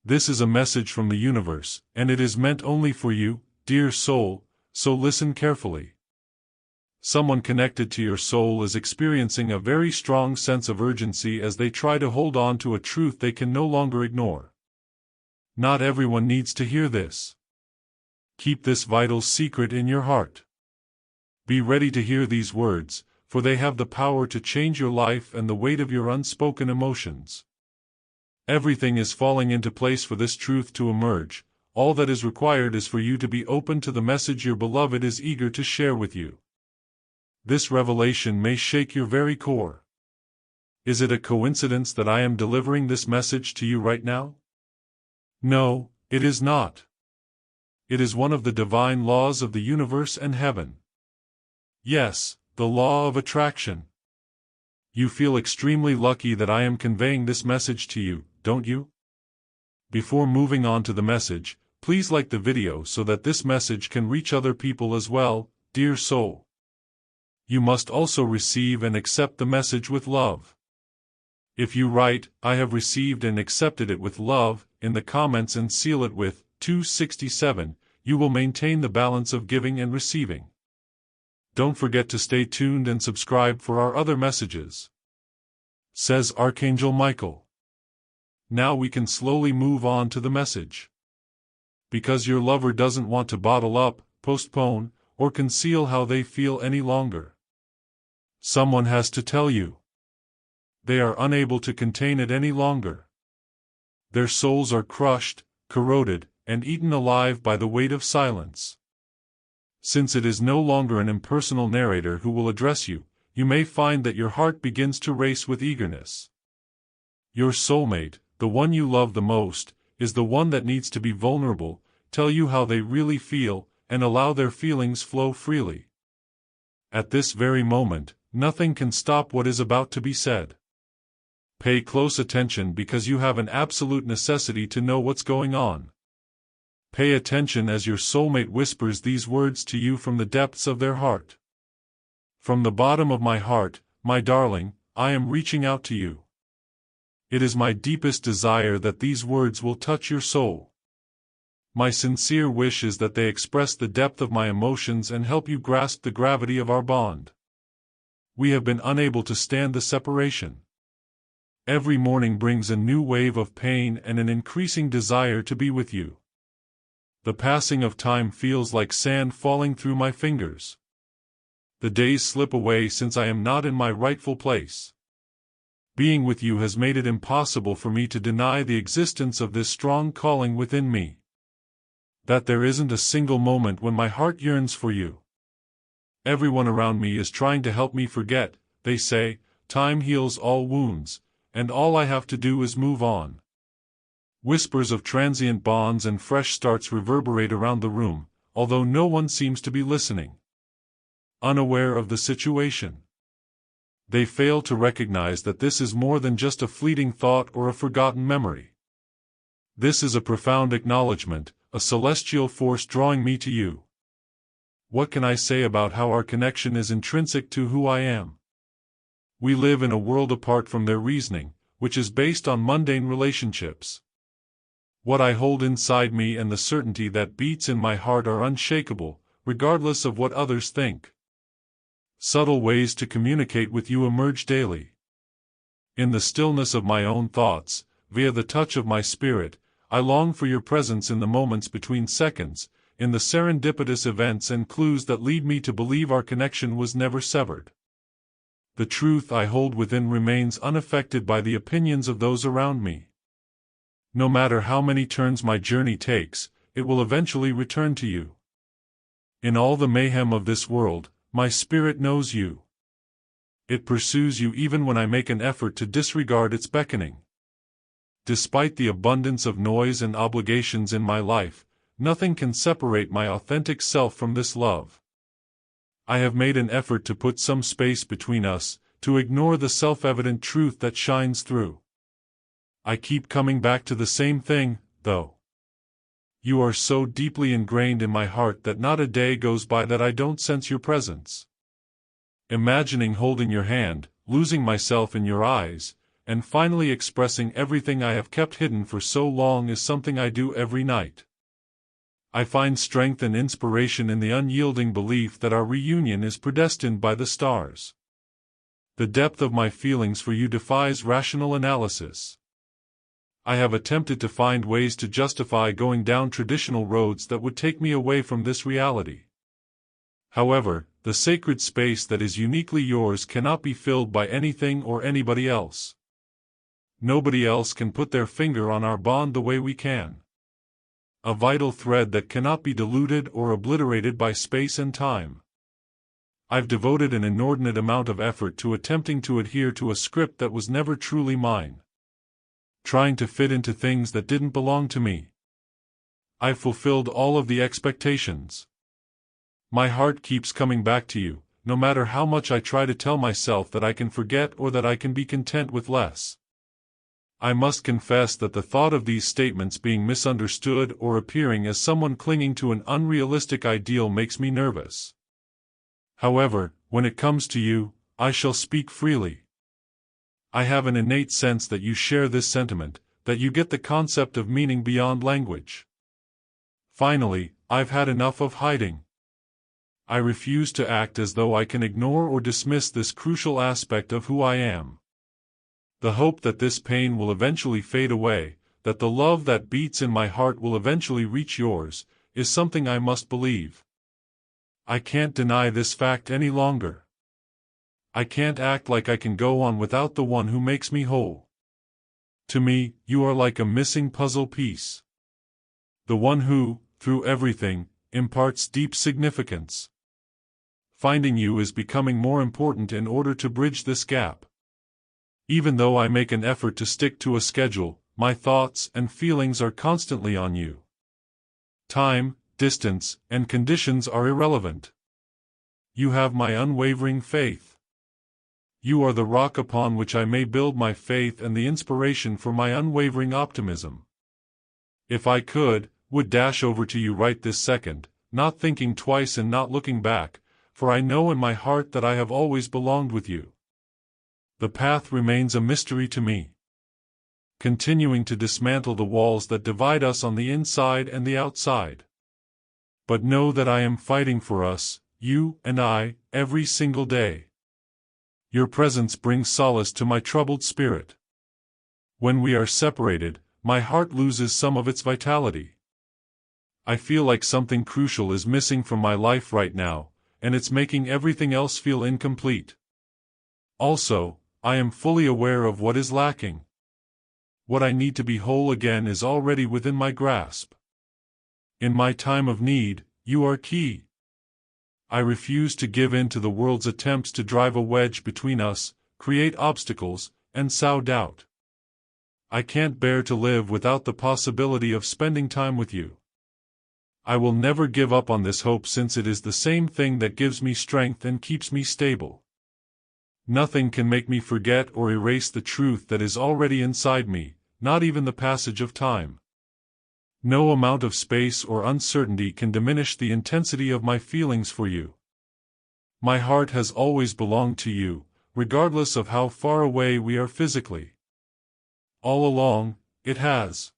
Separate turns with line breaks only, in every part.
This is a message from the universe, and it is meant only for you, dear soul, so listen carefully. Someone connected to your soul is experiencing a very strong sense of urgency as they try to hold on to a truth they can no longer ignore. Not everyone needs to hear this. Keep this vital secret in your heart. Be ready to hear these words, for they have the power to change your life and the weight of your unspoken emotions. Everything is falling into place for this truth to emerge. All that is required is for you to be open to the message your beloved is eager to share with you. This revelation may shake your very core. Is it a coincidence that I am delivering this message to you right now? No, it is not. It is one of the divine laws of the universe and heaven. Yes, the law of attraction. You feel extremely lucky that I am conveying this message to you, don't you? Before moving on to the message, please like the video so that this message can reach other people as well, dear soul. You must also receive and accept the message with love. If you write, "I have received and accepted it with love," in the comments and seal it with 267, you will maintain the balance of giving and receiving. Don't forget to stay tuned and subscribe for our other messages. Says Archangel Michael. Now we can slowly move on to the message. Because your lover doesn't want to bottle up, postpone, or conceal how they feel any longer. Someone has to tell you. They are unable to contain it any longer. Their souls are crushed, corroded, and eaten alive by the weight of silence. Since it is no longer an impersonal narrator who will address you, you may find that your heart begins to race with eagerness. Your soulmate, the one you love the most, is the one that needs to be vulnerable, tell you how they really feel, and allow their feelings flow freely. At this very moment, nothing can stop what is about to be said. Pay close attention because you have an absolute necessity to know what's going on. Pay attention as your soulmate whispers these words to you from the depths of their heart. From the bottom of my heart, my darling, I am reaching out to you. It is my deepest desire that these words will touch your soul. My sincere wish is that they express the depth of my emotions and help you grasp the gravity of our bond. We have been unable to stand the separation. Every morning brings a new wave of pain and an increasing desire to be with you. The passing of time feels like sand falling through my fingers. The days slip away since I am not in my rightful place. Being with you has made it impossible for me to deny the existence of this strong calling within me. That there isn't a single moment when my heart yearns for you. Everyone around me is trying to help me forget, they say, time heals all wounds, and all I have to do is move on. Whispers of transient bonds and fresh starts reverberate around the room, although no one seems to be listening. Unaware of the situation. They fail to recognize that this is more than just a fleeting thought or a forgotten memory. This is a profound acknowledgement, a celestial force drawing me to you. What can I say about how our connection is intrinsic to who I am? We live in a world apart from their reasoning, which is based on mundane relationships. What I hold inside me and the certainty that beats in my heart are unshakable, regardless of what others think. Subtle ways to communicate with you emerge daily. In the stillness of my own thoughts, via the touch of my spirit, I long for your presence in the moments between seconds, in the serendipitous events and clues that lead me to believe our connection was never severed. The truth I hold within remains unaffected by the opinions of those around me. No matter how many turns my journey takes, it will eventually return to you. In all the mayhem of this world, my spirit knows you. It pursues you even when I make an effort to disregard its beckoning. Despite the abundance of noise and obligations in my life, nothing can separate my authentic self from this love. I have made an effort to put some space between us, to ignore the self-evident truth that shines through. I keep coming back to the same thing, though. You are so deeply ingrained in my heart that not a day goes by that I don't sense your presence. Imagining holding your hand, losing myself in your eyes, and finally expressing everything I have kept hidden for so long is something I do every night. I find strength and inspiration in the unyielding belief that our reunion is predestined by the stars. The depth of my feelings for you defies rational analysis. I have attempted to find ways to justify going down traditional roads that would take me away from this reality. However, the sacred space that is uniquely yours cannot be filled by anything or anybody else. Nobody else can put their finger on our bond the way we can. A vital thread that cannot be diluted or obliterated by space and time. I've devoted an inordinate amount of effort to attempting to adhere to a script that was never truly mine. Trying to fit into things that didn't belong to me. I've fulfilled all of the expectations. My heart keeps coming back to you, no matter how much I try to tell myself that I can forget or that I can be content with less. I must confess that the thought of these statements being misunderstood or appearing as someone clinging to an unrealistic ideal makes me nervous. However, when it comes to you, I shall speak freely. I have an innate sense that you share this sentiment, that you get the concept of meaning beyond language. Finally, I've had enough of hiding. I refuse to act as though I can ignore or dismiss this crucial aspect of who I am. The hope that this pain will eventually fade away, that the love that beats in my heart will eventually reach yours, is something I must believe. I can't deny this fact any longer. I can't act like I can go on without the one who makes me whole. To me, you are like a missing puzzle piece. The one who, through everything, imparts deep significance. Finding you is becoming more important in order to bridge this gap. Even though I make an effort to stick to a schedule, my thoughts and feelings are constantly on you. Time, distance, and conditions are irrelevant. You have my unwavering faith. You are the rock upon which I may build my faith and the inspiration for my unwavering optimism. If I could, would dash over to you right this second, not thinking twice and not looking back, for I know in my heart that I have always belonged with you. The path remains a mystery to me. Continuing to dismantle the walls that divide us on the inside and the outside. But know that I am fighting for us, you and I, every single day. Your presence brings solace to my troubled spirit. When we are separated, my heart loses some of its vitality. I feel like something crucial is missing from my life right now, and it's making everything else feel incomplete. Also, I am fully aware of what is lacking. What I need to be whole again is already within my grasp. In my time of need, you are key. I refuse to give in to the world's attempts to drive a wedge between us, create obstacles, and sow doubt. I can't bear to live without the possibility of spending time with you. I will never give up on this hope since it is the same thing that gives me strength and keeps me stable. Nothing can make me forget or erase the truth that is already inside me, not even the passage of time. No amount of space or uncertainty can diminish the intensity of my feelings for you. My heart has always belonged to you, regardless of how far away we are physically. All along, it has.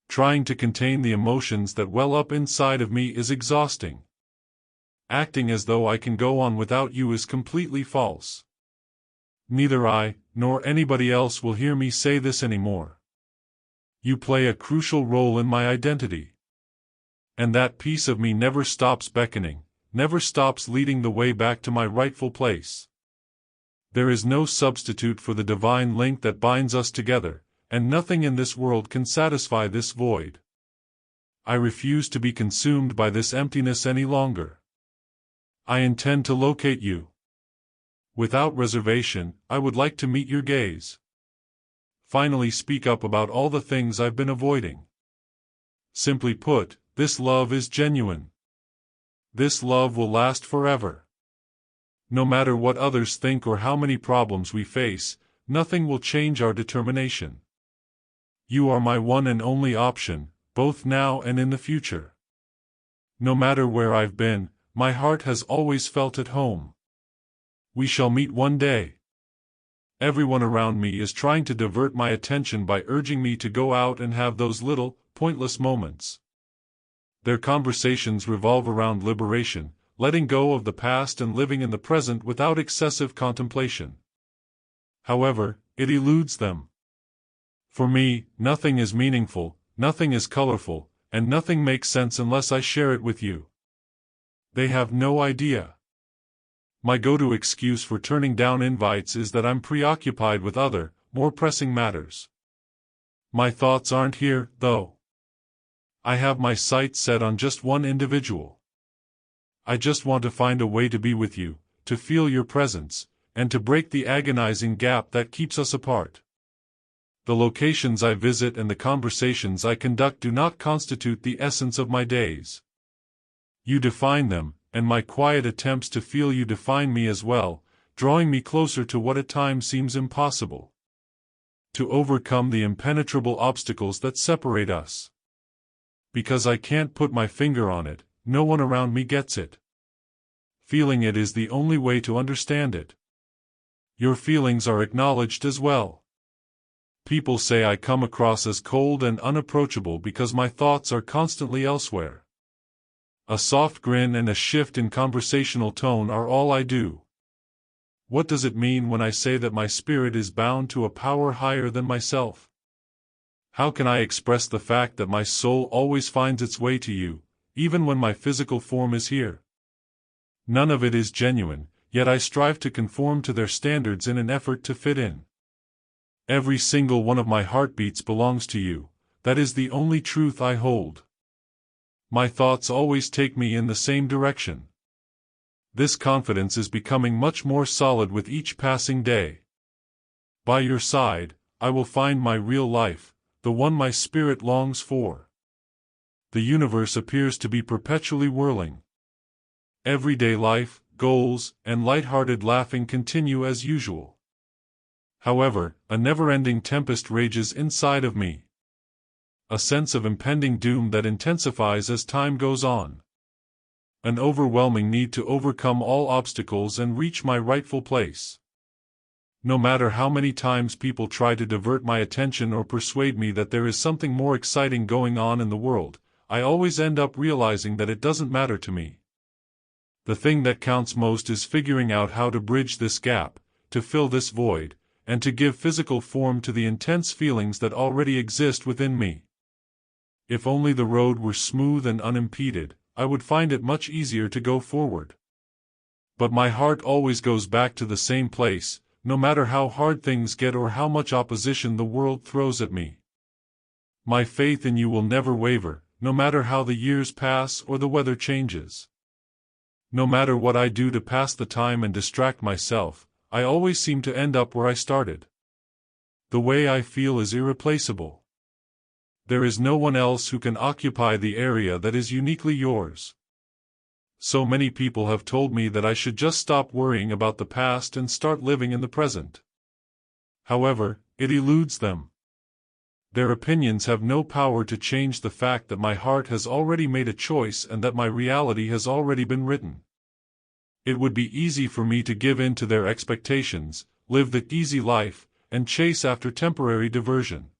Trying to contain the emotions that well up inside of me is exhausting. Acting as though I can go on without you is completely false. Neither I, nor anybody else will hear me say this anymore. You play a crucial role in my identity. And that piece of me never stops beckoning, never stops leading the way back to my rightful place. There is no substitute for the divine link that binds us together, and nothing in this world can satisfy this void. I refuse to be consumed by this emptiness any longer. I intend to locate you. Without reservation, I would like to meet your gaze. Finally speak up about all the things I've been avoiding. Simply put, this love is genuine. This love will last forever. No matter what others think or how many problems we face, nothing will change our determination. You are my one and only option, both now and in the future. No matter where I've been, my heart has always felt at home. We shall meet one day. Everyone around me is trying to divert my attention by urging me to go out and have those little, pointless moments. Their conversations revolve around liberation, letting go of the past and living in the present without excessive contemplation. However, it eludes them. For me, nothing is meaningful, nothing is colorful, and nothing makes sense unless I share it with you. They have no idea. My go-to excuse for turning down invites is that I'm preoccupied with other, more pressing matters. My thoughts aren't here, though. I have my sights set on just one individual. I just want to find a way to be with you, to feel your presence, and to break the agonizing gap that keeps us apart. The locations I visit and the conversations I conduct do not constitute the essence of my days. You define them, and my quiet attempts to feel you define me as well, drawing me closer to what at times seems impossible. To overcome the impenetrable obstacles that separate us. Because I can't put my finger on it, no one around me gets it. Feeling it is the only way to understand it. Your feelings are acknowledged as well. People say I come across as cold and unapproachable because my thoughts are constantly elsewhere. A soft grin and a shift in conversational tone are all I do. What does it mean when I say that my spirit is bound to a power higher than myself? How can I express the fact that my soul always finds its way to you, even when my physical form is here? None of it is genuine, yet I strive to conform to their standards in an effort to fit in. Every single one of my heartbeats belongs to you, that is the only truth I hold. My thoughts always take me in the same direction. This confidence is becoming much more solid with each passing day. By your side, I will find my real life, the one my spirit longs for. The universe appears to be perpetually whirling. Everyday life, goals, and light-hearted laughing continue as usual. However, a never-ending tempest rages inside of me. A sense of impending doom that intensifies as time goes on. An overwhelming need to overcome all obstacles and reach my rightful place. No matter how many times people try to divert my attention or persuade me that there is something more exciting going on in the world, I always end up realizing that it doesn't matter to me. The thing that counts most is figuring out how to bridge this gap, to fill this void, and to give physical form to the intense feelings that already exist within me. If only the road were smooth and unimpeded, I would find it much easier to go forward. But my heart always goes back to the same place, no matter how hard things get or how much opposition the world throws at me. My faith in you will never waver, no matter how the years pass or the weather changes. No matter what I do to pass the time and distract myself, I always seem to end up where I started. The way I feel is irreplaceable. There is no one else who can occupy the area that is uniquely yours. So many people have told me that I should just stop worrying about the past and start living in the present. However, it eludes them. Their opinions have no power to change the fact that my heart has already made a choice and that my reality has already been written. It would be easy for me to give in to their expectations, live the easy life, and chase after temporary diversion.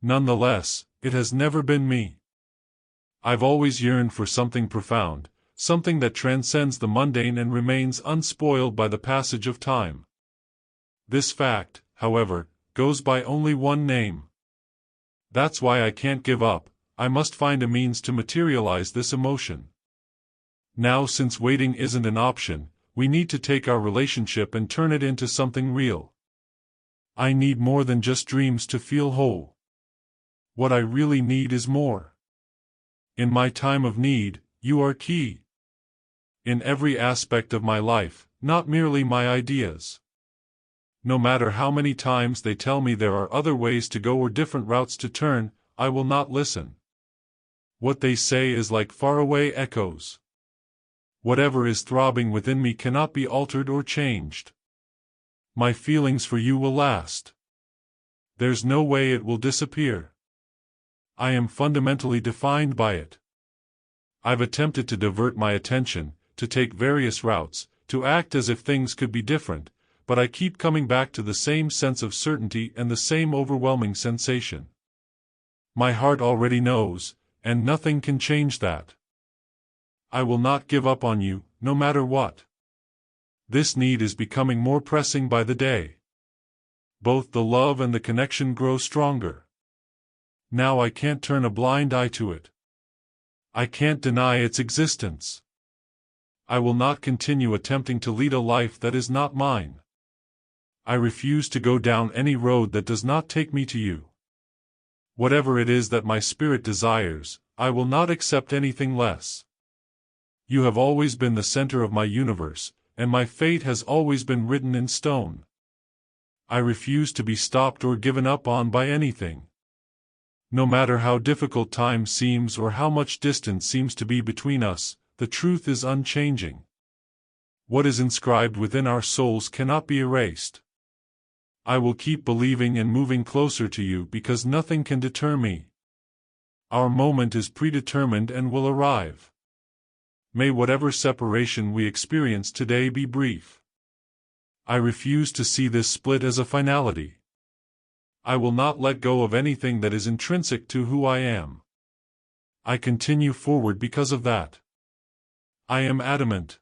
Nonetheless, it has never been me. I've always yearned for something profound, something that transcends the mundane and remains unspoiled by the passage of time. This fact, however, goes by only one name. That's why I can't give up. I must find a means to materialize this emotion. Now, since waiting isn't an option, we need to take our relationship and turn it into something real. I need more than just dreams to feel whole. What I really need is more. In my time of need, you are key. In every aspect of my life, not merely my ideas. No matter how many times they tell me there are other ways to go or different routes to turn, I will not listen. What they say is like faraway echoes. Whatever is throbbing within me cannot be altered or changed. My feelings for you will last. There's no way it will disappear. I am fundamentally defined by it. I've attempted to divert my attention, to take various routes, to act as if things could be different, but I keep coming back to the same sense of certainty and the same overwhelming sensation. My heart already knows, and nothing can change that. I will not give up on you, no matter what. This need is becoming more pressing by the day. Both the love and the connection grow stronger. Now I can't turn a blind eye to it. I can't deny its existence. I will not continue attempting to lead a life that is not mine. I refuse to go down any road that does not take me to you. Whatever it is that my spirit desires, I will not accept anything less. You have always been the center of my universe, and my fate has always been written in stone. I refuse to be stopped or given up on by anything. No matter how difficult time seems or how much distance seems to be between us, the truth is unchanging. What is inscribed within our souls cannot be erased. I will keep believing and moving closer to you because nothing can deter me. Our moment is predetermined and will arrive. May whatever separation we experience today be brief. I refuse to see this split as a finality. I will not let go of anything that is intrinsic to who I am. I continue forward because of that. I am adamant.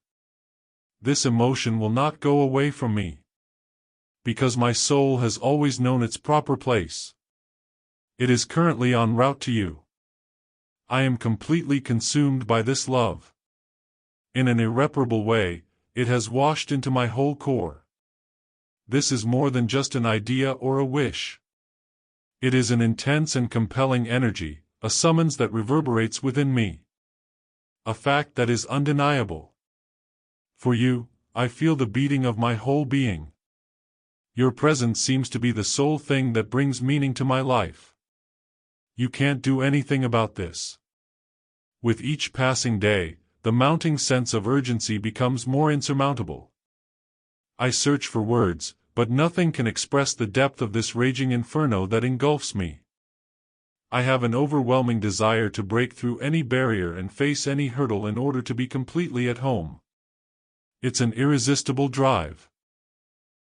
This emotion will not go away from me. Because my soul has always known its proper place. It is currently en route to you. I am completely consumed by this love. In an irreparable way, it has washed into my whole core. This is more than just an idea or a wish. It is an intense and compelling energy, a summons that reverberates within me. A fact that is undeniable. For you, I feel the beating of my whole being. Your presence seems to be the sole thing that brings meaning to my life. You can't do anything about this. With each passing day, the mounting sense of urgency becomes more insurmountable. I search for words, but nothing can express the depth of this raging inferno that engulfs me. I have an overwhelming desire to break through any barrier and face any hurdle in order to be completely at home. It's an irresistible drive.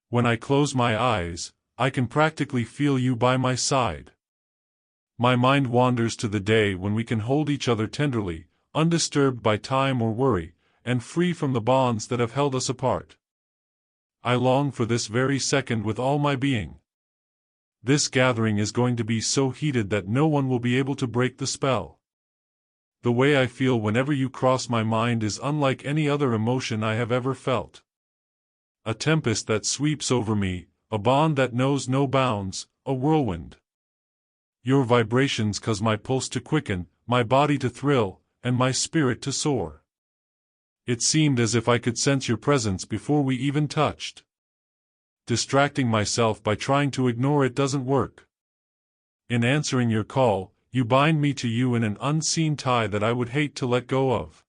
When I close my eyes, I can practically feel you by my side. My mind wanders to the day when we can hold each other tenderly, undisturbed by time or worry, and free from the bonds that have held us apart. I long for this very second with all my being. This gathering is going to be so heated that no one will be able to break the spell. The way I feel whenever you cross my mind is unlike any other emotion I have ever felt. A tempest that sweeps over me, a bond that knows no bounds, a whirlwind. Your vibrations cause my pulse to quicken, my body to thrill, and my spirit to soar. It seemed as if I could sense your presence before we even touched. Distracting myself by trying to ignore it doesn't work. In answering your call, you bind me to you in an unseen tie that I would hate to let go of.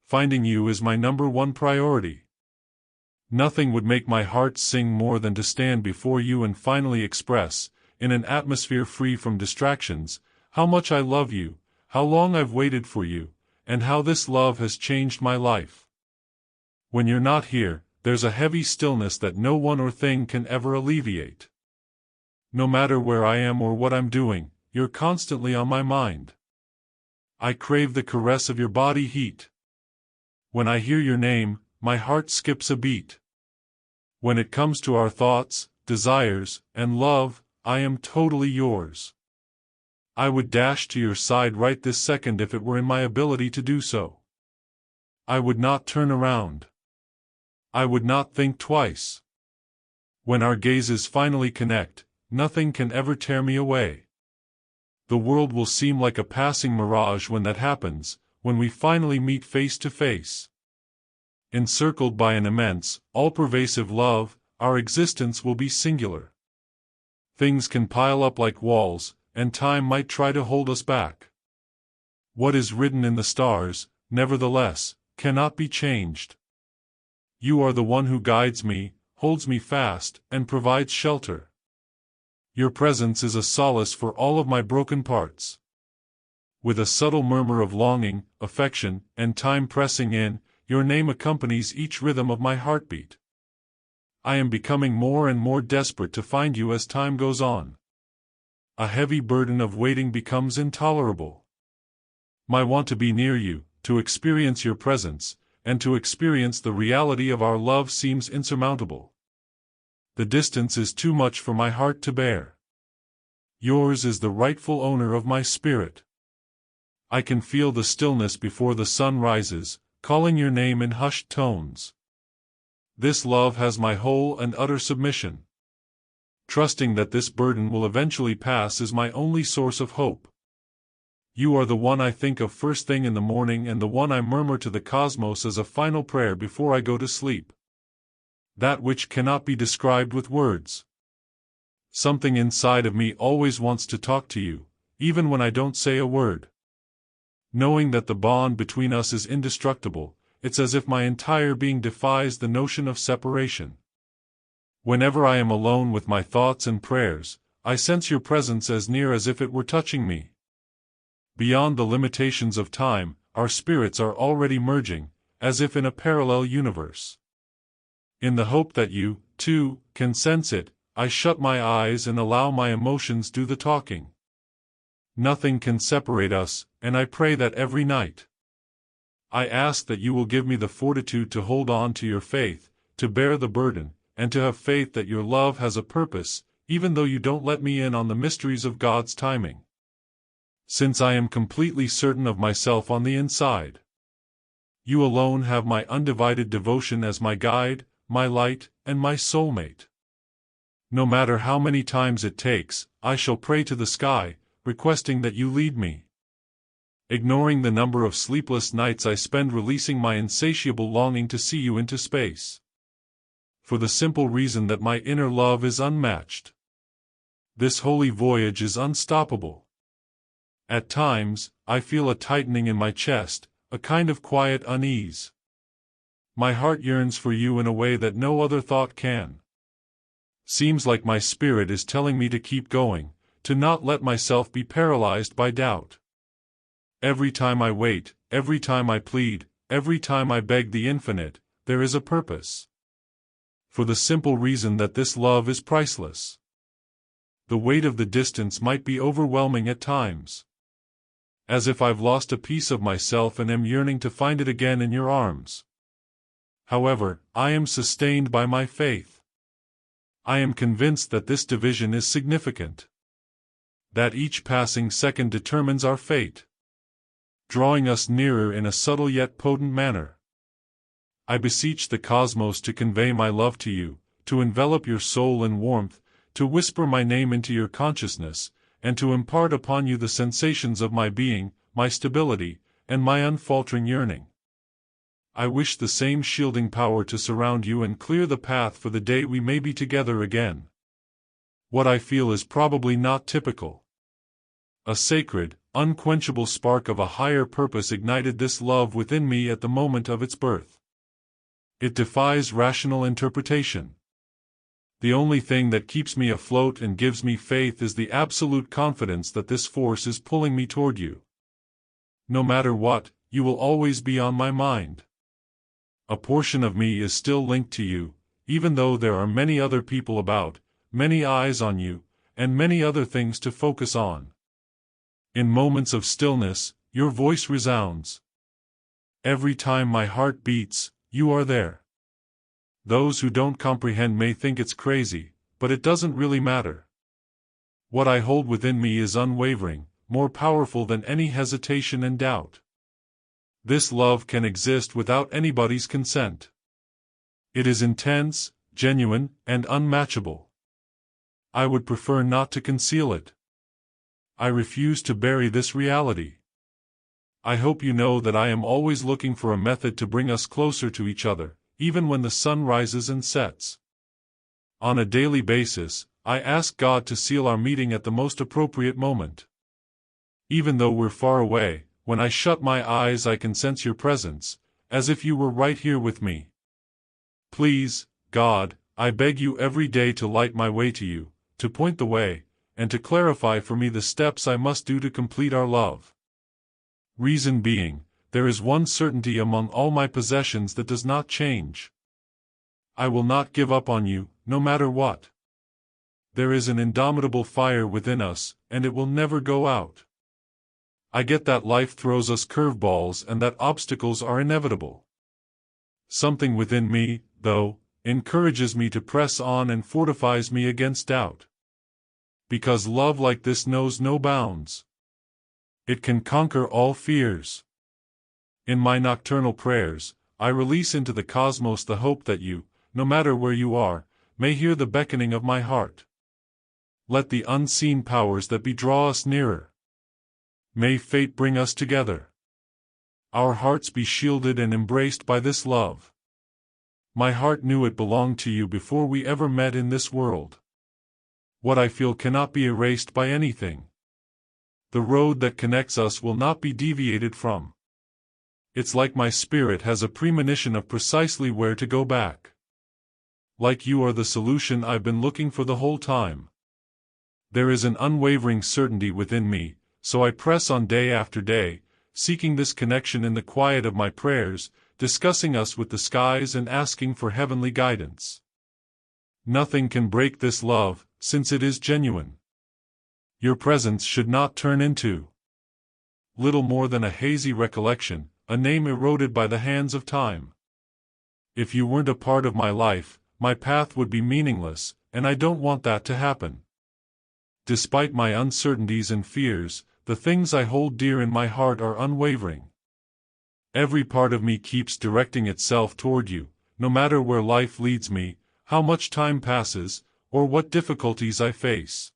Finding you is my number one priority. Nothing would make my heart sing more than to stand before you and finally express, in an atmosphere free from distractions, how much I love you, how long I've waited for you, and how this love has changed my life. When you're not here, there's a heavy stillness that no one or thing can ever alleviate. No matter where I am or what I'm doing, you're constantly on my mind. I crave the caress of your body heat. When I hear your name, my heart skips a beat. When it comes to our thoughts, desires, and love, I am totally yours. I would dash to your side right this second if it were in my ability to do so. I would not turn around. I would not think twice. When our gazes finally connect, nothing can ever tear me away. The world will seem like a passing mirage when that happens, when we finally meet face to face. Encircled by an immense, all-pervasive love, our existence will be singular. Things can pile up like walls, and time might try to hold us back. What is written in the stars, nevertheless, cannot be changed. You are the one who guides me, holds me fast, and provides shelter. Your presence is a solace for all of my broken parts. With a subtle murmur of longing, affection, and time pressing in, your name accompanies each rhythm of my heartbeat. I am becoming more and more desperate to find you as time goes on. A heavy burden of waiting becomes intolerable. My want to be near you, to experience your presence, and to experience the reality of our love seems insurmountable. The distance is too much for my heart to bear. Yours is the rightful owner of my spirit. I can feel the stillness before the sun rises, calling your name in hushed tones. This love has my whole and utter submission. Trusting that this burden will eventually pass is my only source of hope. You are the one I think of first thing in the morning and the one I murmur to the cosmos as a final prayer before I go to sleep. That which cannot be described with words. Something inside of me always wants to talk to you, even when I don't say a word. Knowing that the bond between us is indestructible, it's as if my entire being defies the notion of separation. Whenever I am alone with my thoughts and prayers, I sense your presence as near as if it were touching me. Beyond the limitations of time, our spirits are already merging, as if in a parallel universe. In the hope that you, too, can sense it, I shut my eyes and allow my emotions do the talking. Nothing can separate us, and I pray that every night. I ask that you will give me the fortitude to hold on to your faith, to bear the burden, and to have faith that your love has a purpose, even though you don't let me in on the mysteries of God's timing. Since I am completely certain of myself on the inside. You alone have my undivided devotion as my guide, my light, and my soulmate. No matter how many times it takes, I shall pray to the sky, requesting that you lead me. Ignoring the number of sleepless nights I spend releasing my insatiable longing to see you into space. For the simple reason that my inner love is unmatched. This holy voyage is unstoppable. At times, I feel a tightening in my chest, a kind of quiet unease. My heart yearns for you in a way that no other thought can. Seems like my spirit is telling me to keep going, to not let myself be paralyzed by doubt. Every time I wait, every time I plead, every time I beg the infinite, there is a purpose. For the simple reason that this love is priceless. The weight of the distance might be overwhelming at times. As if I've lost a piece of myself and am yearning to find it again in your arms. However, I am sustained by my faith. I am convinced that this division is significant. That each passing second determines our fate. Drawing us nearer in a subtle yet potent manner. I beseech the cosmos to convey my love to you, to envelop your soul in warmth, to whisper my name into your consciousness, and to impart upon you the sensations of my being, my stability, and my unfaltering yearning. I wish the same shielding power to surround you and clear the path for the day we may be together again. What I feel is probably not typical. A sacred, unquenchable spark of a higher purpose ignited this love within me at the moment of its birth. It defies rational interpretation. The only thing that keeps me afloat and gives me faith is the absolute confidence that this force is pulling me toward you. No matter what, you will always be on my mind. A portion of me is still linked to you, even though there are many other people about, many eyes on you, and many other things to focus on. In moments of stillness, your voice resounds. Every time my heart beats, you are there. Those who don't comprehend may think it's crazy, but it doesn't really matter. What I hold within me is unwavering, more powerful than any hesitation and doubt. This love can exist without anybody's consent. It is intense, genuine, and unmatchable. I would prefer not to conceal it. I refuse to bury this reality. I hope you know that I am always looking for a method to bring us closer to each other, even when the sun rises and sets. On a daily basis, I ask God to seal our meeting at the most appropriate moment. Even though we're far away, when I shut my eyes I can sense your presence, as if you were right here with me. Please, God, I beg you every day to light my way to you, to point the way, and to clarify for me the steps I must do to complete our love. Reason being, there is one certainty among all my possessions that does not change. I will not give up on you, no matter what. There is an indomitable fire within us, and it will never go out. I get that life throws us curveballs and that obstacles are inevitable. Something within me, though, encourages me to press on and fortifies me against doubt. Because love like this knows no bounds. It can conquer all fears. In my nocturnal prayers, I release into the cosmos the hope that you, no matter where you are, may hear the beckoning of my heart. Let the unseen powers that be draw us nearer. May fate bring us together. Our hearts be shielded and embraced by this love. My heart knew it belonged to you before we ever met in this world. What I feel cannot be erased by anything. The road that connects us will not be deviated from. It's like my spirit has a premonition of precisely where to go back. Like you are the solution I've been looking for the whole time. There is an unwavering certainty within me, so I press on day after day, seeking this connection in the quiet of my prayers, discussing us with the skies and asking for heavenly guidance. Nothing can break this love, since it is genuine. Your presence should not turn into little more than a hazy recollection, a name eroded by the hands of time. If you weren't a part of my life, my path would be meaningless, and I don't want that to happen. Despite my uncertainties and fears, the things I hold dear in my heart are unwavering. Every part of me keeps directing itself toward you, no matter where life leads me, how much time passes, or what difficulties I face.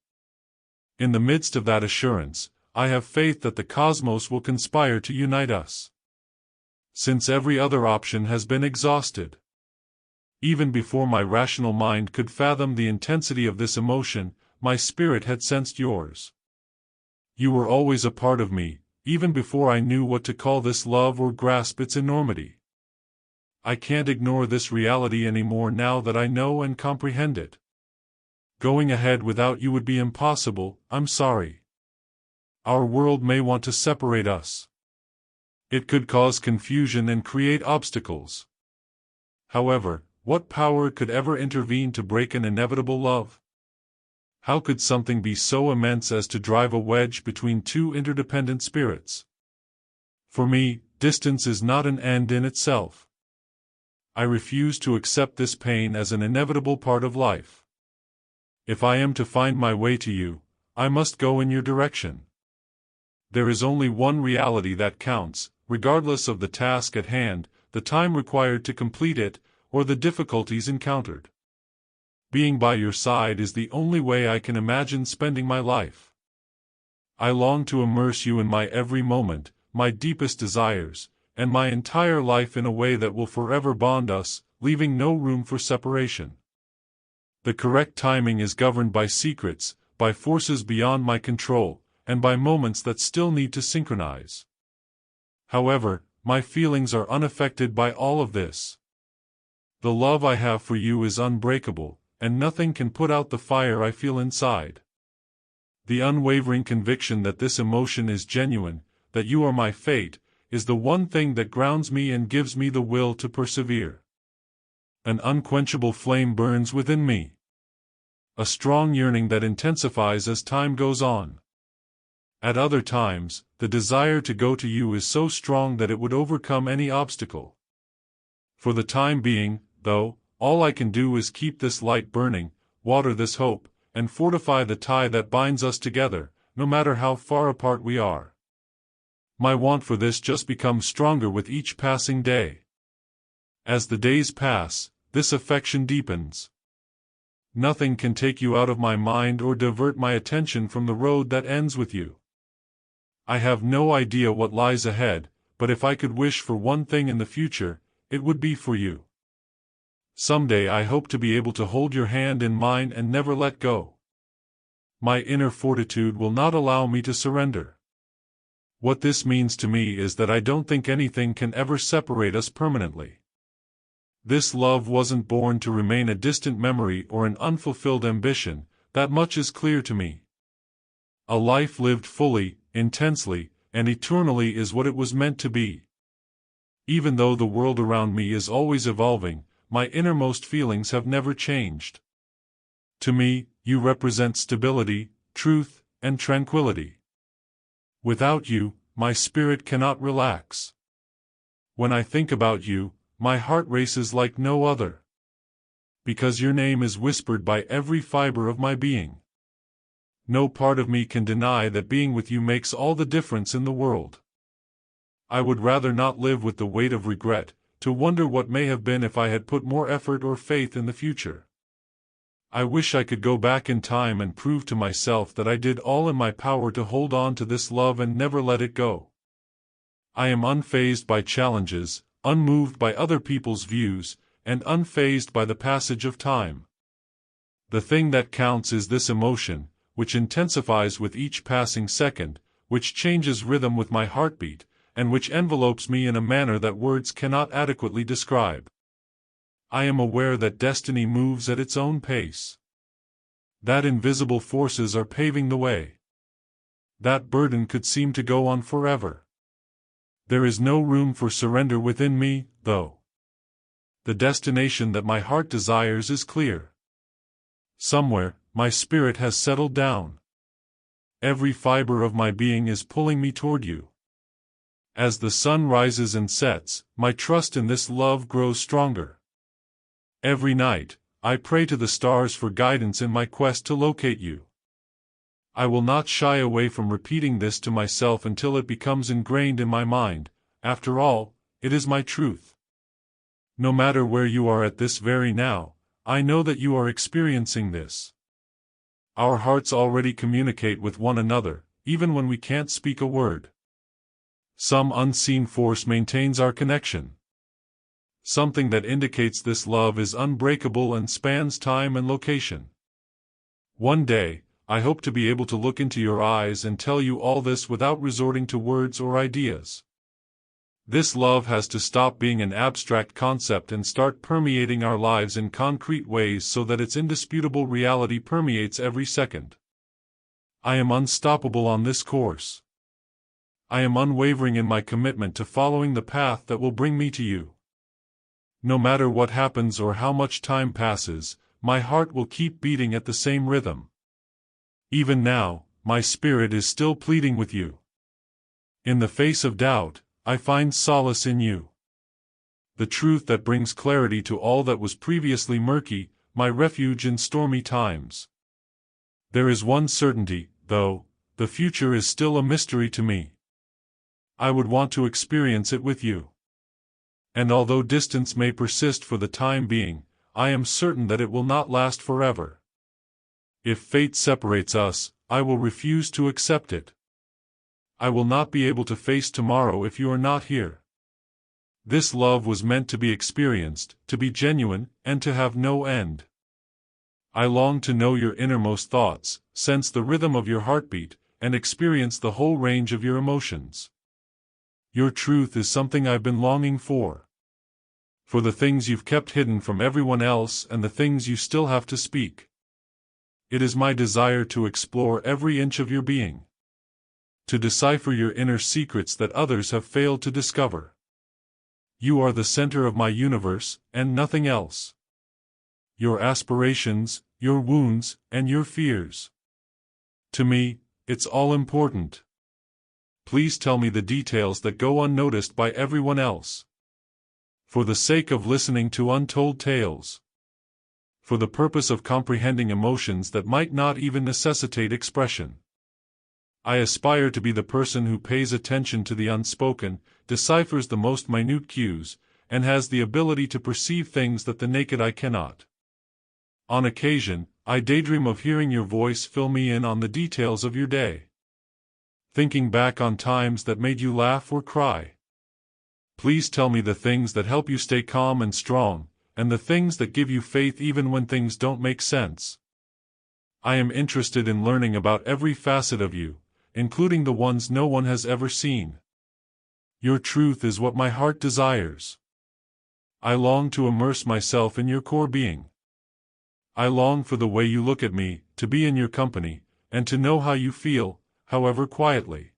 In the midst of that assurance, I have faith that the cosmos will conspire to unite us. Since every other option has been exhausted. Even before my rational mind could fathom the intensity of this emotion, my spirit had sensed yours. You were always a part of me, even before I knew what to call this love or grasp its enormity. I can't ignore this reality anymore now that I know and comprehend it. Going ahead without you would be impossible, I'm sorry. Our world may want to separate us. It could cause confusion and create obstacles. However, what power could ever intervene to break an inevitable love? How could something be so immense as to drive a wedge between two interdependent spirits? For me, distance is not an end in itself. I refuse to accept this pain as an inevitable part of life. If I am to find my way to you, I must go in your direction. There is only one reality that counts, regardless of the task at hand, the time required to complete it, or the difficulties encountered. Being by your side is the only way I can imagine spending my life. I long to immerse you in my every moment, my deepest desires, and my entire life in a way that will forever bond us, leaving no room for separation. The correct timing is governed by secrets, by forces beyond my control, and by moments that still need to synchronize. However, my feelings are unaffected by all of this. The love I have for you is unbreakable, and nothing can put out the fire I feel inside. The unwavering conviction that this emotion is genuine, that you are my fate, is the one thing that grounds me and gives me the will to persevere. An unquenchable flame burns within me. A strong yearning that intensifies as time goes on. At other times, the desire to go to you is so strong that it would overcome any obstacle. For the time being, though, all I can do is keep this light burning, water this hope, and fortify the tie that binds us together, no matter how far apart we are. My want for this just becomes stronger with each passing day. As the days pass, this affection deepens. Nothing can take you out of my mind or divert my attention from the road that ends with you. I have no idea what lies ahead, but if I could wish for one thing in the future, it would be for you. Someday I hope to be able to hold your hand in mine and never let go. My inner fortitude will not allow me to surrender. What this means to me is that I don't think anything can ever separate us permanently. This love wasn't born to remain a distant memory or an unfulfilled ambition, that much is clear to me. A life lived fully, intensely, and eternally is what it was meant to be. Even though the world around me is always evolving, my innermost feelings have never changed. To me, you represent stability, truth, and tranquility. Without you, my spirit cannot relax. When I think about you, my heart races like no other. Because your name is whispered by every fiber of my being. No part of me can deny that being with you makes all the difference in the world. I would rather not live with the weight of regret, to wonder what may have been if I had put more effort or faith in the future. I wish I could go back in time and prove to myself that I did all in my power to hold on to this love and never let it go. I am unfazed by challenges, unmoved by other people's views, and unfazed by the passage of time. The thing that counts is this emotion, which intensifies with each passing second, which changes rhythm with my heartbeat, and which envelopes me in a manner that words cannot adequately describe. I am aware that destiny moves at its own pace. That invisible forces are paving the way. That burden could seem to go on forever. There is no room for surrender within me, though. The destination that my heart desires is clear. Somewhere, my spirit has settled down. Every fiber of my being is pulling me toward you. As the sun rises and sets, my trust in this love grows stronger. Every night, I pray to the stars for guidance in my quest to locate you. I will not shy away from repeating this to myself until it becomes ingrained in my mind. After all, it is my truth. No matter where you are at this very now, I know that you are experiencing this. Our hearts already communicate with one another, even when we can't speak a word. Some unseen force maintains our connection. Something that indicates this love is unbreakable and spans time and location. One day, I hope to be able to look into your eyes and tell you all this without resorting to words or ideas. This love has to stop being an abstract concept and start permeating our lives in concrete ways so that its indisputable reality permeates every second. I am unstoppable on this course. I am unwavering in my commitment to following the path that will bring me to you. No matter what happens or how much time passes, my heart will keep beating at the same rhythm. Even now, my spirit is still pleading with you. In the face of doubt, I find solace in you. The truth that brings clarity to all that was previously murky, my refuge in stormy times. There is one certainty, though, the future is still a mystery to me. I would want to experience it with you. And although distance may persist for the time being, I am certain that it will not last forever. If fate separates us, I will refuse to accept it. I will not be able to face tomorrow if you are not here. This love was meant to be experienced, to be genuine, and to have no end. I long to know your innermost thoughts, sense the rhythm of your heartbeat, and experience the whole range of your emotions. Your truth is something I've been longing for. For the things you've kept hidden from everyone else and the things you still have to speak. It is my desire to explore every inch of your being. To decipher your inner secrets that others have failed to discover. You are the center of my universe, and nothing else. Your aspirations, your wounds, and your fears. To me, it's all important. Please tell me the details that go unnoticed by everyone else. For the sake of listening to untold tales. For the purpose of comprehending emotions that might not even necessitate expression. I aspire to be the person who pays attention to the unspoken, deciphers the most minute cues, and has the ability to perceive things that the naked eye cannot. On occasion, I daydream of hearing your voice fill me in on the details of your day. Thinking back on times that made you laugh or cry. Please tell me the things that help you stay calm and strong, and the things that give you faith even when things don't make sense. I am interested in learning about every facet of you, including the ones no one has ever seen. Your truth is what my heart desires. I long to immerse myself in your core being. I long for the way you look at me, to be in your company, and to know how you feel, however quietly.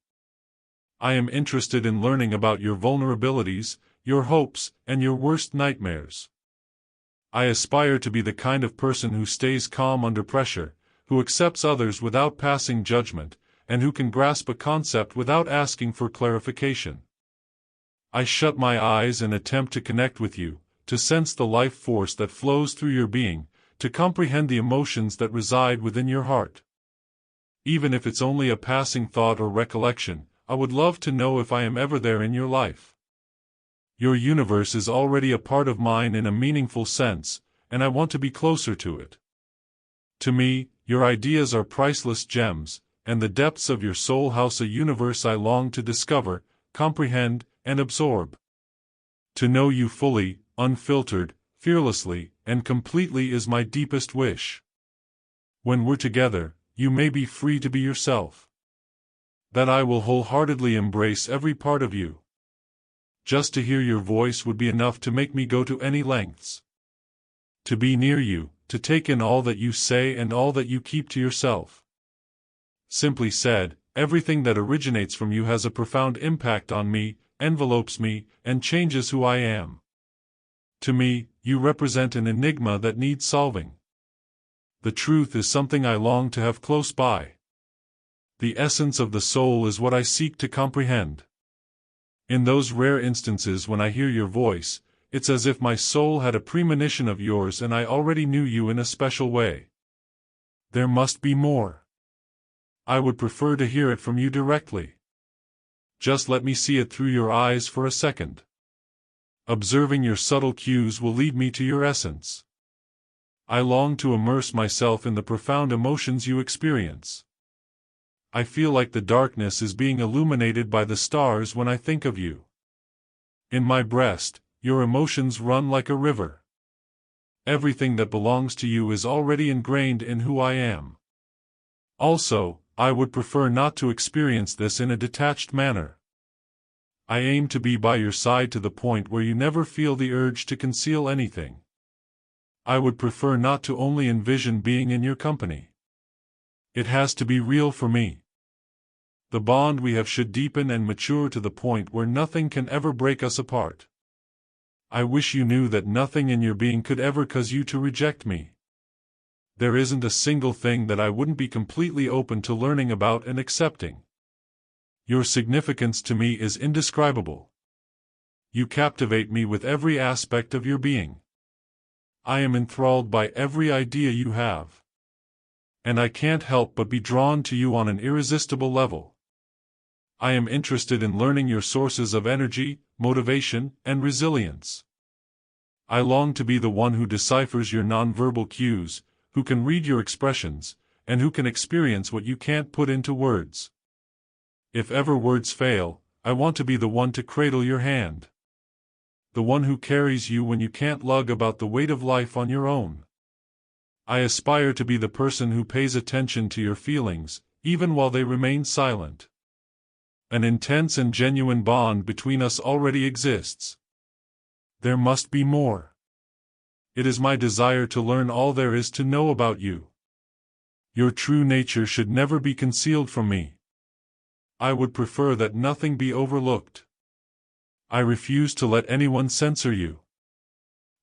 I am interested in learning about your vulnerabilities, your hopes, and your worst nightmares. I aspire to be the kind of person who stays calm under pressure, who accepts others without passing judgment, and who can grasp a concept without asking for clarification. I shut my eyes and attempt to connect with you, to sense the life force that flows through your being, to comprehend the emotions that reside within your heart. Even if it's only a passing thought or recollection, I would love to know if I am ever there in your life. Your universe is already a part of mine in a meaningful sense, and I want to be closer to it. To me, your ideas are priceless gems, and the depths of your soul house a universe I long to discover, comprehend, and absorb. To know you fully, unfiltered, fearlessly, and completely is my deepest wish. When we're together, you may be free to be yourself. That I will wholeheartedly embrace every part of you. Just to hear your voice would be enough to make me go to any lengths. To be near you, to take in all that you say and all that you keep to yourself. Simply said, everything that originates from you has a profound impact on me, envelopes me, and changes who I am. To me, you represent an enigma that needs solving. The truth is something I long to have close by. The essence of the soul is what I seek to comprehend. In those rare instances when I hear your voice, it's as if my soul had a premonition of yours and I already knew you in a special way. There must be more. I would prefer to hear it from you directly. Just let me see it through your eyes for a second. Observing your subtle cues will lead me to your essence. I long to immerse myself in the profound emotions you experience. I feel like the darkness is being illuminated by the stars when I think of you. In my breast, your emotions run like a river. Everything that belongs to you is already ingrained in who I am. Also, I would prefer not to experience this in a detached manner. I aim to be by your side to the point where you never feel the urge to conceal anything. I would prefer not to only envision being in your company. It has to be real for me. The bond we have should deepen and mature to the point where nothing can ever break us apart. I wish you knew that nothing in your being could ever cause you to reject me. There isn't a single thing that I wouldn't be completely open to learning about and accepting. Your significance to me is indescribable. You captivate me with every aspect of your being. I am enthralled by every idea you have. And I can't help but be drawn to you on an irresistible level. I am interested in learning your sources of energy, motivation, and resilience. I long to be the one who deciphers your nonverbal cues, who can read your expressions, and who can experience what you can't put into words. If ever words fail, I want to be the one to cradle your hand. The one who carries you when you can't lug about the weight of life on your own. I aspire to be the person who pays attention to your feelings, even while they remain silent. An intense and genuine bond between us already exists. There must be more. It is my desire to learn all there is to know about you. Your true nature should never be concealed from me. I would prefer that nothing be overlooked. I refuse to let anyone censor you.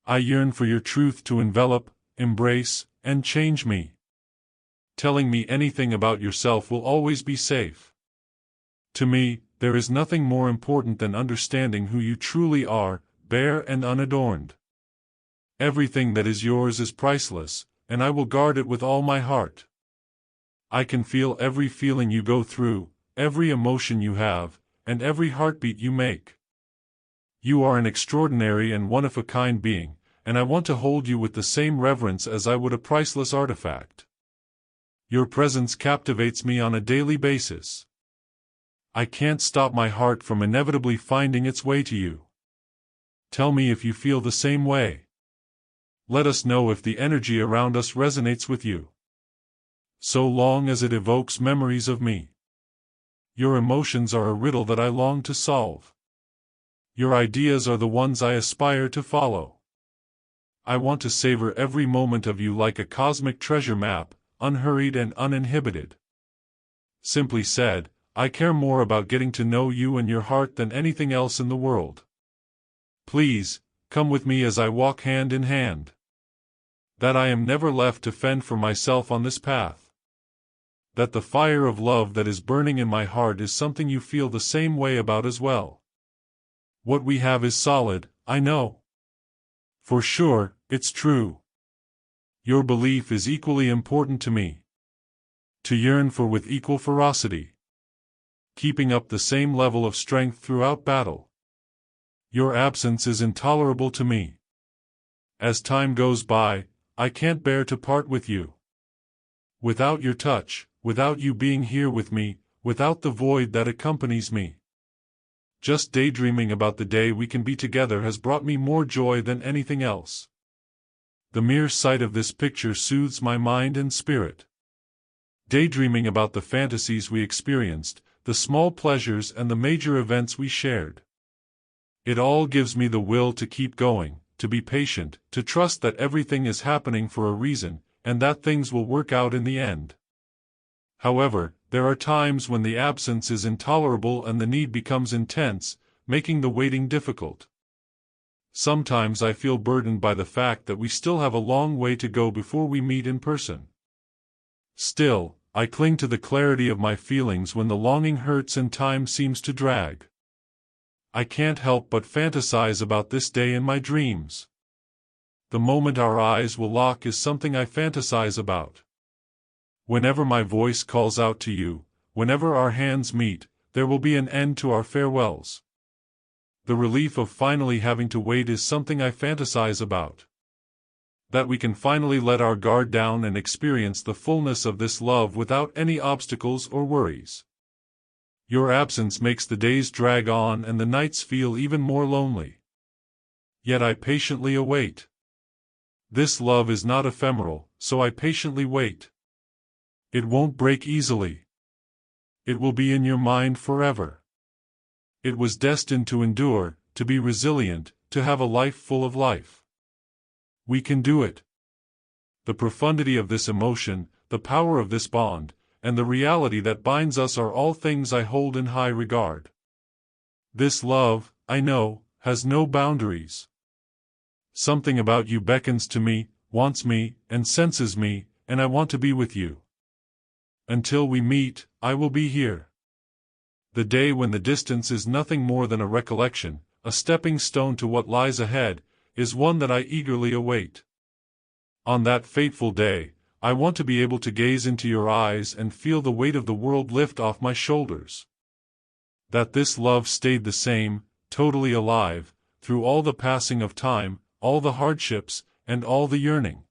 I yearn for your truth to envelop, embrace, and change me. Telling me anything about yourself will always be safe. To me, there is nothing more important than understanding who you truly are, bare and unadorned. Everything that is yours is priceless, and I will guard it with all my heart. I can feel every feeling you go through, every emotion you have, and every heartbeat you make. You are an extraordinary and one-of-a-kind being, and I want to hold you with the same reverence as I would a priceless artifact. Your presence captivates me on a daily basis. I can't stop my heart from inevitably finding its way to you. Tell me if you feel the same way. Let us know if the energy around us resonates with you. So long as it evokes memories of me. Your emotions are a riddle that I long to solve. Your ideas are the ones I aspire to follow. I want to savor every moment of you like a cosmic treasure map, unhurried and uninhibited. Simply said, I care more about getting to know you and your heart than anything else in the world. Please, come with me as I walk hand in hand. That I am never left to fend for myself on this path. That the fire of love that is burning in my heart is something you feel the same way about as well. What we have is solid, I know. For sure, it's true. Your belief is equally important to me. To yearn for with equal ferocity. Keeping up the same level of strength throughout battle. Your absence is intolerable to me. As time goes by, I can't bear to part with you. Without your touch, without you being here with me, without the void that accompanies me. Just daydreaming about the day we can be together has brought me more joy than anything else. The mere sight of this picture soothes my mind and spirit. Daydreaming about the fantasies we experienced, the small pleasures and the major events we shared. It all gives me the will to keep going, to be patient, to trust that everything is happening for a reason, and that things will work out in the end. However, there are times when the absence is intolerable and the need becomes intense, making the waiting difficult. Sometimes I feel burdened by the fact that we still have a long way to go before we meet in person. Still, I cling to the clarity of my feelings when the longing hurts and time seems to drag. I can't help but fantasize about this day in my dreams. The moment our eyes will lock is something I fantasize about. Whenever my voice calls out to you, whenever our hands meet, there will be an end to our farewells. The relief of finally having to wait is something I fantasize about. That we can finally let our guard down and experience the fullness of this love without any obstacles or worries. Your absence makes the days drag on and the nights feel even more lonely. Yet I patiently await. This love is not ephemeral, so I patiently wait. It won't break easily. It will be in your mind forever. It was destined to endure, to be resilient, to have a life full of life. We can do it. The profundity of this emotion, the power of this bond, and the reality that binds us are all things I hold in high regard. This love, I know, has no boundaries. Something about you beckons to me, wants me, and senses me, and I want to be with you. Until we meet, I will be here. The day when the distance is nothing more than a recollection, a stepping stone to what lies ahead, is one that I eagerly await. On that fateful day, I want to be able to gaze into your eyes and feel the weight of the world lift off my shoulders. That this love stayed the same, totally alive, through all the passing of time, all the hardships, and all the yearning.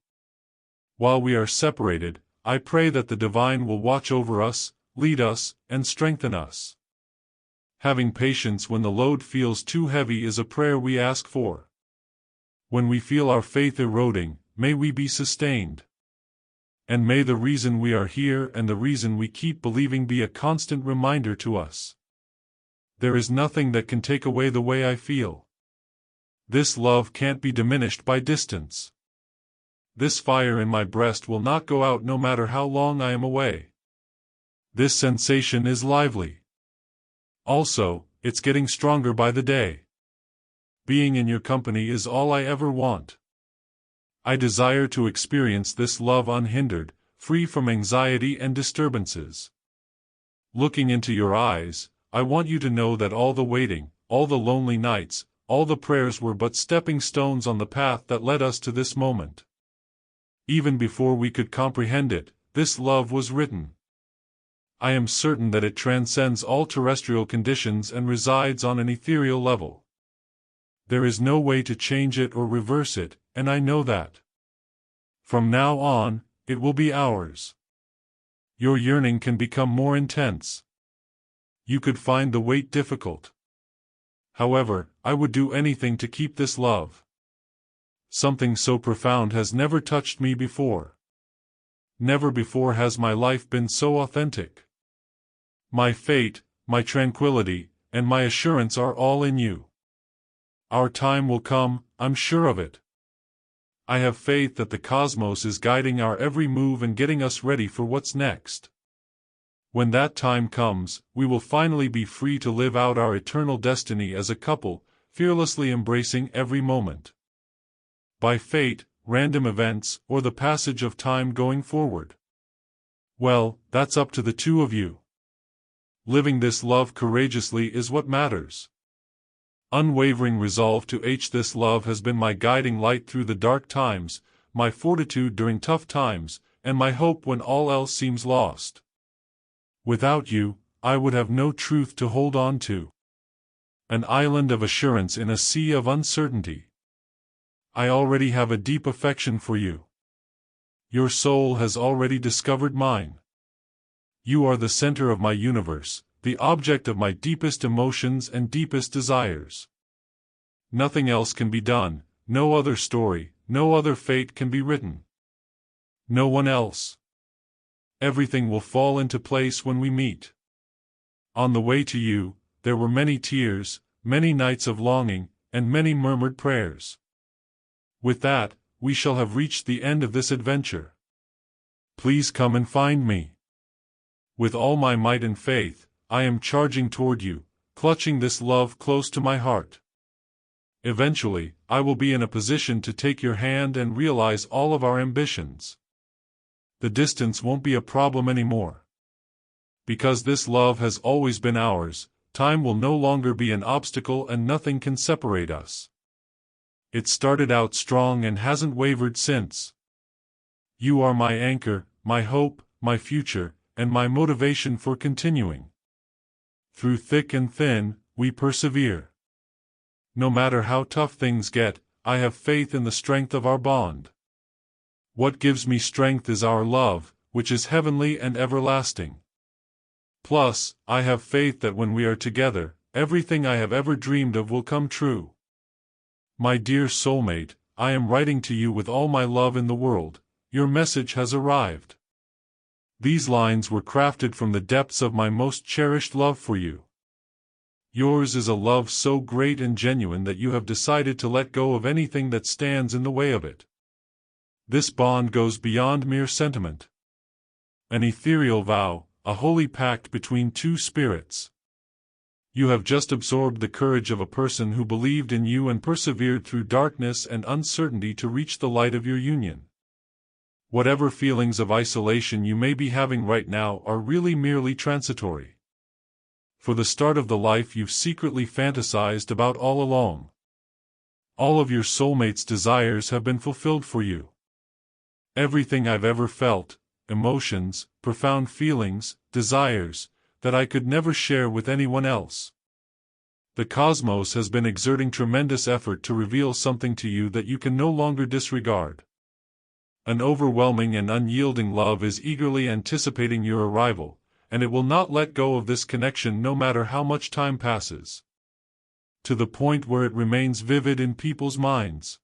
While we are separated, I pray that the divine will watch over us, lead us, and strengthen us. Having patience when the load feels too heavy is a prayer we ask for. When we feel our faith eroding, may we be sustained. And may the reason we are here and the reason we keep believing be a constant reminder to us. There is nothing that can take away the way I feel. This love can't be diminished by distance. This fire in my breast will not go out no matter how long I am away. This sensation is lively. Also, it's getting stronger by the day. Being in your company is all I ever want. I desire to experience this love unhindered, free from anxiety and disturbances. Looking into your eyes, I want you to know that all the waiting, all the lonely nights, all the prayers were but stepping stones on the path that led us to this moment. Even before we could comprehend it, this love was written. I am certain that it transcends all terrestrial conditions and resides on an ethereal level. There is no way to change it or reverse it, and I know that. From now on, it will be ours. Your yearning can become more intense. You could find the wait difficult. However, I would do anything to keep this love. Something so profound has never touched me before. Never before has my life been so authentic. My fate, my tranquility, and my assurance are all in you. Our time will come, I'm sure of it. I have faith that the cosmos is guiding our every move and getting us ready for what's next. When that time comes, we will finally be free to live out our eternal destiny as a couple, fearlessly embracing every moment. By fate, random events, or the passage of time going forward. Well, that's up to the two of you. Living this love courageously is what matters. Unwavering resolve to this love has been my guiding light through the dark times, my fortitude during tough times, and my hope when all else seems lost. Without you, I would have no truth to hold on to. An island of assurance in a sea of uncertainty. I already have a deep affection for you. Your soul has already discovered mine. You are the center of my universe, the object of my deepest emotions and deepest desires. Nothing else can be done, no other story, no other fate can be written. No one else. Everything will fall into place when we meet. On the way to you, there were many tears, many nights of longing, and many murmured prayers. With that, we shall have reached the end of this adventure. Please come and find me. With all my might and faith, I am charging toward you, clutching this love close to my heart. Eventually, I will be in a position to take your hand and realize all of our ambitions. The distance won't be a problem anymore. Because this love has always been ours, time will no longer be an obstacle and nothing can separate us. It started out strong and hasn't wavered since. You are my anchor, my hope, my future, and my motivation for continuing. Through thick and thin, we persevere. No matter how tough things get, I have faith in the strength of our bond. What gives me strength is our love, which is heavenly and everlasting. Plus, I have faith that when we are together, everything I have ever dreamed of will come true. My dear soulmate, I am writing to you with all my love in the world. Your message has arrived. These lines were crafted from the depths of my most cherished love for you. Yours is a love so great and genuine that you have decided to let go of anything that stands in the way of it. This bond goes beyond mere sentiment. An ethereal vow, a holy pact between two spirits. You have just absorbed the courage of a person who believed in you and persevered through darkness and uncertainty to reach the light of your union. Whatever feelings of isolation you may be having right now are really merely transitory. For the start of the life you've secretly fantasized about all along. All of your soulmate's desires have been fulfilled for you. Everything I've ever felt, emotions, profound feelings, desires, that I could never share with anyone else. The cosmos has been exerting tremendous effort to reveal something to you that you can no longer disregard. An overwhelming and unyielding love is eagerly anticipating your arrival, and it will not let go of this connection no matter how much time passes. To the point where it remains vivid in people's minds.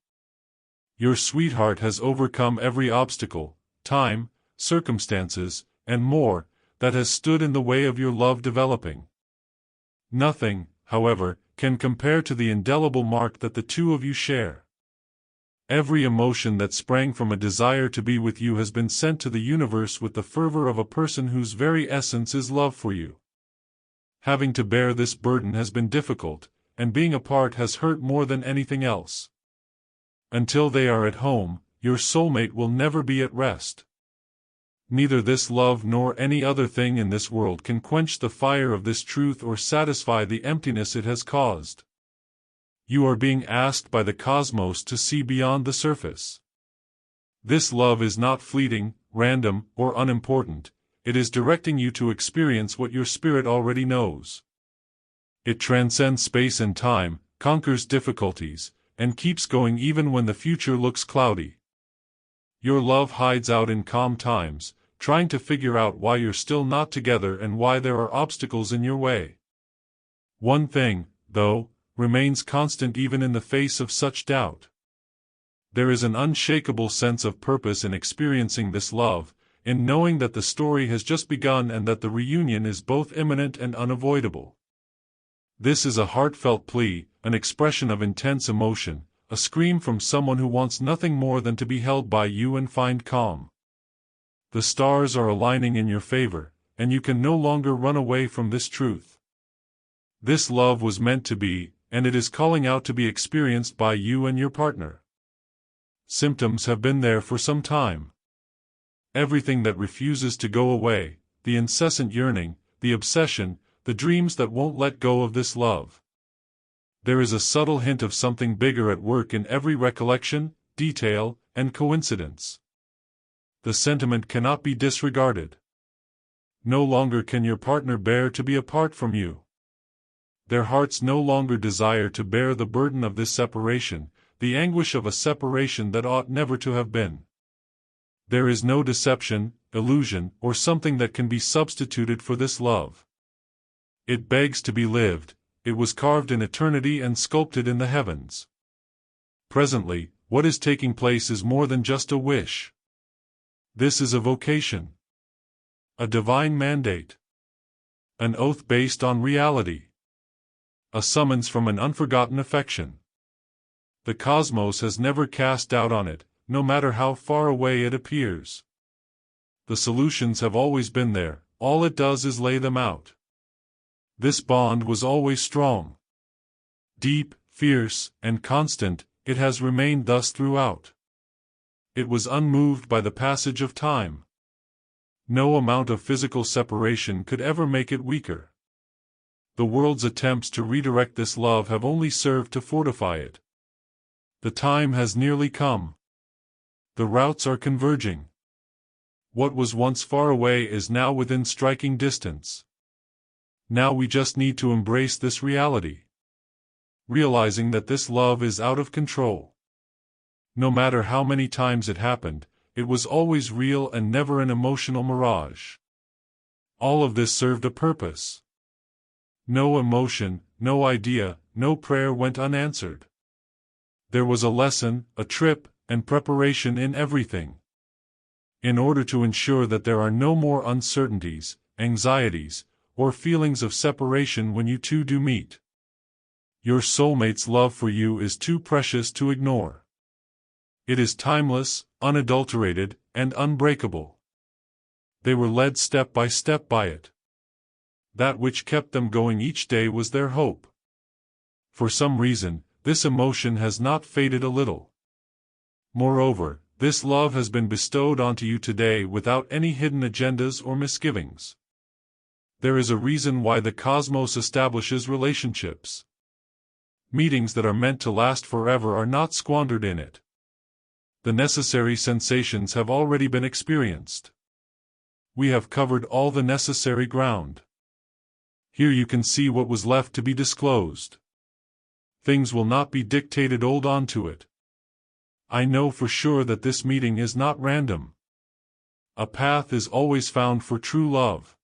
Your sweetheart has overcome every obstacle, time, circumstances, and more, that has stood in the way of your love developing. Nothing, however, can compare to the indelible mark that the two of you share. Every emotion that sprang from a desire to be with you has been sent to the universe with the fervor of a person whose very essence is love for you. Having to bear this burden has been difficult, and being apart has hurt more than anything else. Until they are at home, your soulmate will never be at rest. Neither this love nor any other thing in this world can quench the fire of this truth or satisfy the emptiness it has caused. You are being asked by the cosmos to see beyond the surface. This love is not fleeting, random, or unimportant. It is directing you to experience what your spirit already knows. It transcends space and time, conquers difficulties, and keeps going even when the future looks cloudy. Your love hides out in calm times, trying to figure out why you're still not together and why there are obstacles in your way. One thing, though, remains constant even in the face of such doubt. There is an unshakable sense of purpose in experiencing this love, in knowing that the story has just begun and that the reunion is both imminent and unavoidable. This is a heartfelt plea, an expression of intense emotion, a scream from someone who wants nothing more than to be held by you and find calm. The stars are aligning in your favor, and you can no longer run away from this truth. This love was meant to be, and it is calling out to be experienced by you and your partner. Symptoms have been there for some time. Everything that refuses to go away, the incessant yearning, the obsession, the dreams that won't let go of this love. There is a subtle hint of something bigger at work in every recollection, detail, and coincidence. The sentiment cannot be disregarded. No longer can your partner bear to be apart from you. Their hearts no longer desire to bear the burden of this separation, the anguish of a separation that ought never to have been. There is no deception, illusion, or something that can be substituted for this love. It begs to be lived. It was carved in eternity and sculpted in the heavens. Presently, what is taking place is more than just a wish. This is a vocation. A divine mandate. An oath based on reality. A summons from an unforgotten affection. The cosmos has never cast doubt on it, no matter how far away it appears. The solutions have always been there, all it does is lay them out. This bond was always strong. Deep, fierce, and constant, it has remained thus throughout. It was unmoved by the passage of time. No amount of physical separation could ever make it weaker. The world's attempts to redirect this love have only served to fortify it. The time has nearly come. The routes are converging. What was once far away is now within striking distance. Now we just need to embrace this reality. Realizing that this love is out of control. No matter how many times it happened, it was always real and never an emotional mirage. All of this served a purpose. No emotion, no idea, no prayer went unanswered. There was a lesson, a trip, and preparation in everything. In order to ensure that there are no more uncertainties, anxieties, or feelings of separation when you two do meet. Your soulmate's love for you is too precious to ignore. It is timeless, unadulterated, and unbreakable. They were led step by it. That which kept them going each day was their hope. For some reason, this emotion has not faded a little. Moreover, this love has been bestowed onto you today without any hidden agendas or misgivings. There is a reason why the cosmos establishes relationships. Meetings that are meant to last forever are not squandered in it. The necessary sensations have already been experienced. We have covered all the necessary ground. Here you can see what was left to be disclosed. Things will not be dictated. Hold on to it. I know for sure that this meeting is not random. A path is always found for true love.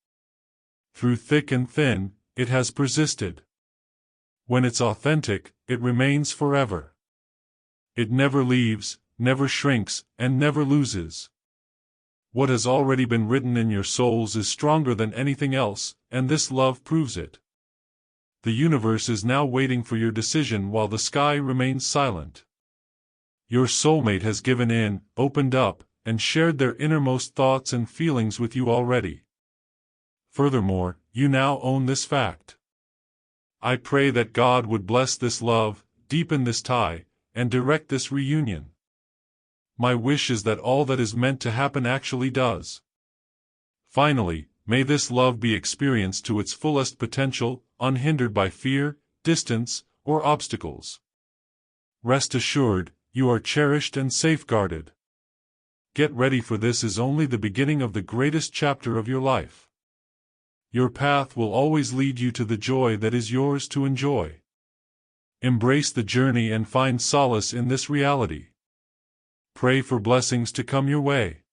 Through thick and thin, it has persisted. When it's authentic, it remains forever. It never leaves, never shrinks, and never loses. What has already been written in your souls is stronger than anything else, and this love proves it. The universe is now waiting for your decision while the sky remains silent. Your soulmate has given in, opened up, and shared their innermost thoughts and feelings with you already. Furthermore, you now own this fact. I pray that God would bless this love, deepen this tie, and direct this reunion. My wish is that all that is meant to happen actually does. Finally, may this love be experienced to its fullest potential, unhindered by fear, distance, or obstacles. Rest assured, you are cherished and safeguarded. Get ready, for this is only the beginning of the greatest chapter of your life. Your path will always lead you to the joy that is yours to enjoy. Embrace the journey and find solace in this reality. Pray for blessings to come your way.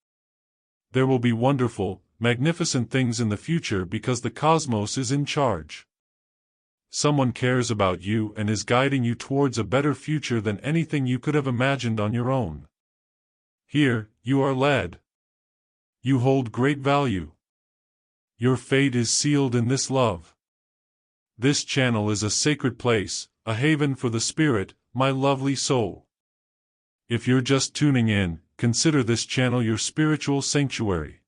There will be wonderful, magnificent things in the future because the cosmos is in charge. Someone cares about you and is guiding you towards a better future than anything you could have imagined on your own. Here, you are led. You hold great value. Your fate is sealed in this love. This channel is a sacred place, a haven for the spirit, my lovely soul. If you're just tuning in, consider this channel your spiritual sanctuary.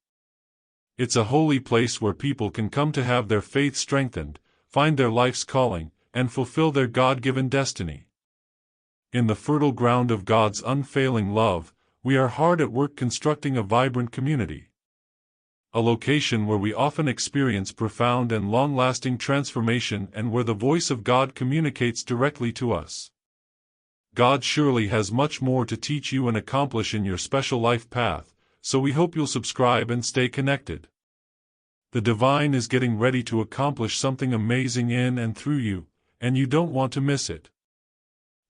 It's a holy place where people can come to have their faith strengthened, find their life's calling, and fulfill their God-given destiny. In the fertile ground of God's unfailing love, we are hard at work constructing a vibrant community. A location where we often experience profound and long-lasting transformation and where the voice of God communicates directly to us. God surely has much more to teach you and accomplish in your special life path, so we hope you'll subscribe and stay connected. The divine is getting ready to accomplish something amazing in and through you, and you don't want to miss it.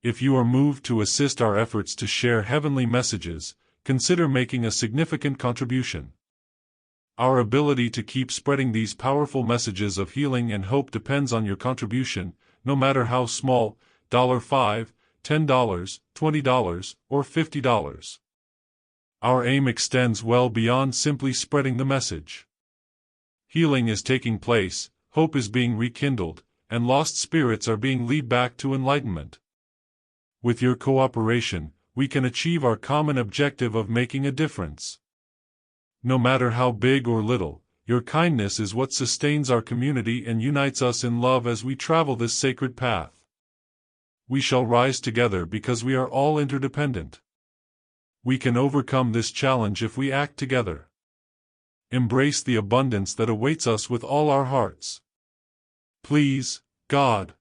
If you are moved to assist our efforts to share heavenly messages, consider making a significant contribution. Our ability to keep spreading these powerful messages of healing and hope depends on your contribution, no matter how small, $5, $10, $20, or $50. Our aim extends well beyond simply spreading the message. Healing is taking place, hope is being rekindled, and lost spirits are being led back to enlightenment. With your cooperation, we can achieve our common objective of making a difference. No matter how big or little, your kindness is what sustains our community and unites us in love as we travel this sacred path. We shall rise together because we are all interdependent. We can overcome this challenge if we act together. Embrace the abundance that awaits us with all our hearts. Please, God,